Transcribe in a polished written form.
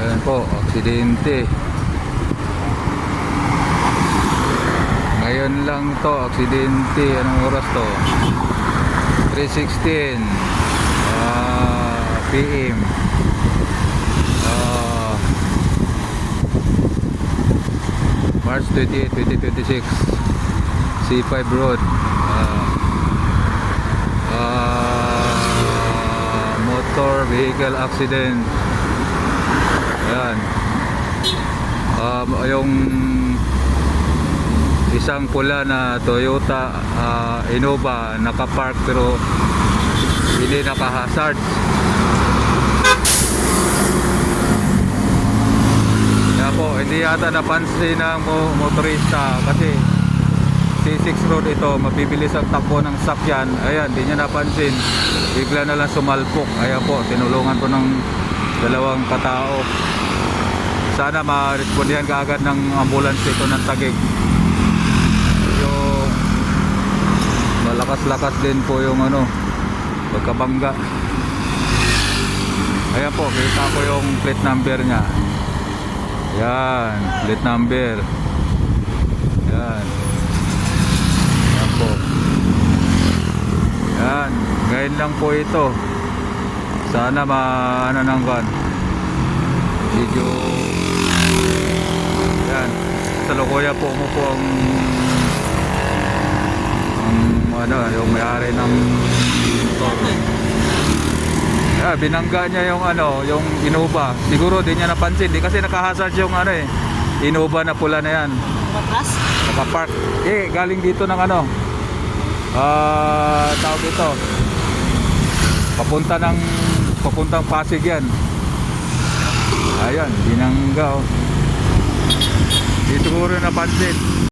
Ayan po, aksidente. Ngayon lang to, aksidente. Anong oras to? 3:16 PM. March 28, 2026. C5 Road. Motor vehicle accident. Ayan. Yung isang pula na Toyota Innova nakapark pero hindi naka-hazard. Kaya po, hindi yata napansin ng motorista kasi C6 road ito, mabibilis ang takbo ng sakyan. Ayan, hindi niya napansin. Bigla na lang sumalpok. Ayan po, tinulungan po ng dalawang katao. Sana ma-respondihan kaagad ng ambulance ito ng Taguig. Yung malakas-lakas din po yung pagkabangga. Ayan po, kita ko yung plate number niya. Yan, plate number. Yan. Yan po. Yan, ngayon lang po ito. Sana nang kan. Medyo yan. Sa Lokoya po mo po yung may-ari ng motor. Binangga niya yung yung Innova. Siguro di niya napansin, di kasi naka-hazard yung Innova na pula na yan. Matras? Naka-park. Galing dito ng tawag ito. Papuntang Pasig yan. Ayan, binangga oh. Di siguro napansin.